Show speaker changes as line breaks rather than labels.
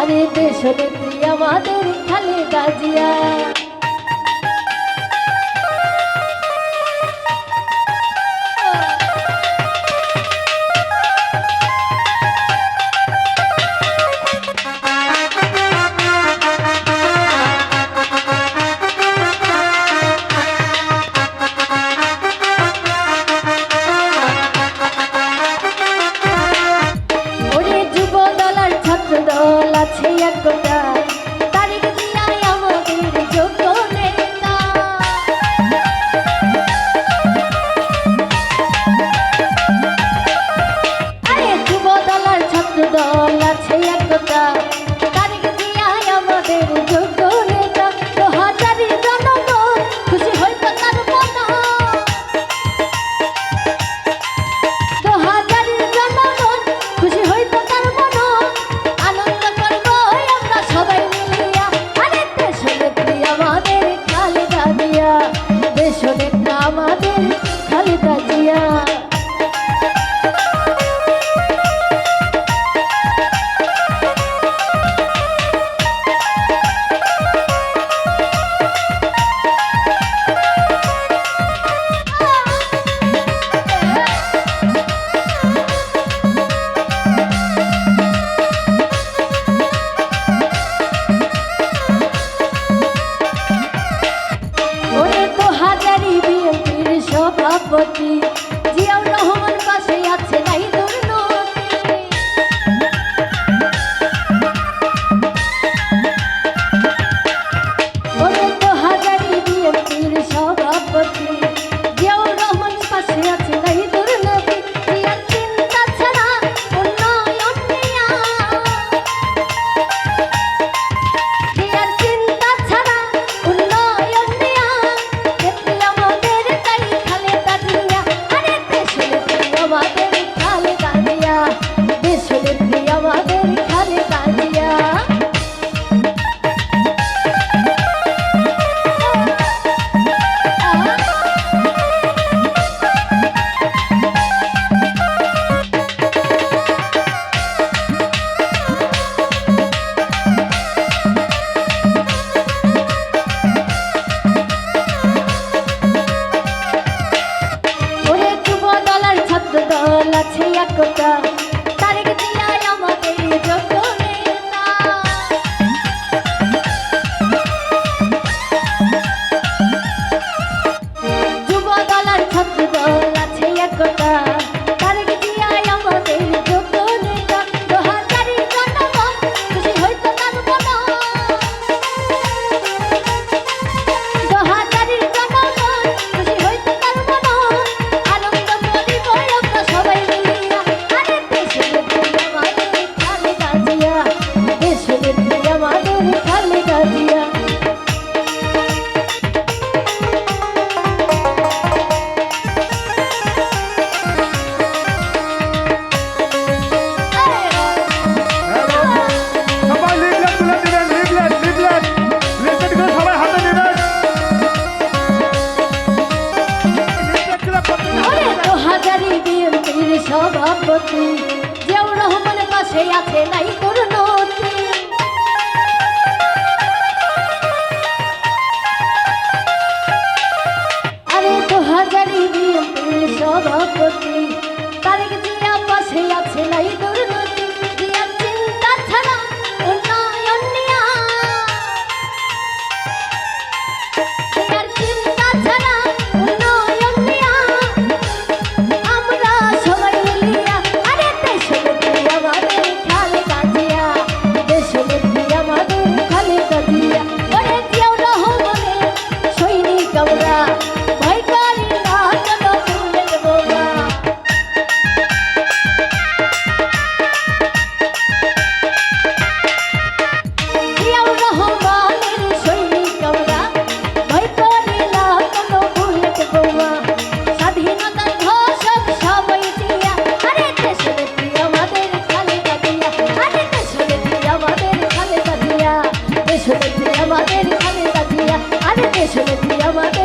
আরে দেশনেত্রী আমাদের খালেদা জিয়া। দল আছে একটা তারিখ দিয়াই আমাদের যোগ্য নেতা। আরে যুব দল আর ছাত্র দল আছে একটা তারিখ দিয়াই আমাদের যোগ্য নেতা। ২০০০ জনগণ খুশি হইতো তার মন, ২০০০ জনগণ খুশি হইতো তার মন। দেশনেত্রী আমাদের খালেদা জিয়া। সভাপতি জিয়াউর রহমান পাশে আছে নাই দুর্নীতি। ওরে তো হাজারি বিএনপির সভাপতি জিয়াউর রহমান পাশে আছে নাই দুর্নীতি। জিয়ার চিন্তা ছাড়া উন্নয়ন নিয়া, জিয়ার চিন্তা ছাড়া উন্নয়ন নিয়া নেত্রী আমাদের তাই খালেদা জিয়া। আরে দেশনেত্রী আমাদের খালেদা জিয়া, দেশনেত্রী আমাদের খালেদা জিয়া। দল আছে একটা তারিখ দিয়াই আমাদের যোগ্য নেতা। যুব দল আর ছাত্র দল আছে একটা তারিখ দিয়াই আমাদের যোগ্য নেতা। ২০০০ জনগণ খুশি হইতো তার মন, ২০০০ জনগণ খুশি হইতো তার মন। আনন্দ করিব সবাই মিলিয়া। আরে দেশনেত্রী আমাদের খালেদা জিয়া, দেশনেত্রী আমাদের খালেদা জিয়া। সভাপতি জিয়াউর রহমান পাশে আছে নাই দুর্নীতি। আরে ২০০০ বিএনপির সভাপতি তারিখ জিয়া পাশে আছে নাই দুর্নীতি। জিয়ার চিন্তা ছাড়া উন্নয়ন নিয়া, জিয়ার চিন্তা ছাড়া উন্নয়ন নিয়া আমরা সবাই মিলিয়া। আরে দেশনেত্রী আমাদের খালেদা জিয়া, দেশনেত্রী আমাদের খালেদা জিয়া। ওরে জিয়াউর রহমানের সৈনিক আমরা, ভয় করি না কোনো ফুলের বোমা। জিয়াউর রহমানের সৈনিক আমরা, ভয় করি না কোনো ফুলের বোমা। স্বাধীনতার ঘোষক সবাই দিয়া। আরে দেশনেত্রী আমাদের খালেদা জিয়া, আরে দেশনেত্রী আমাদের খালেদা জিয়া, দেশনেত্রী আমাদের খালেদা জিয়া। আরে দেশনেত্রী আমাদের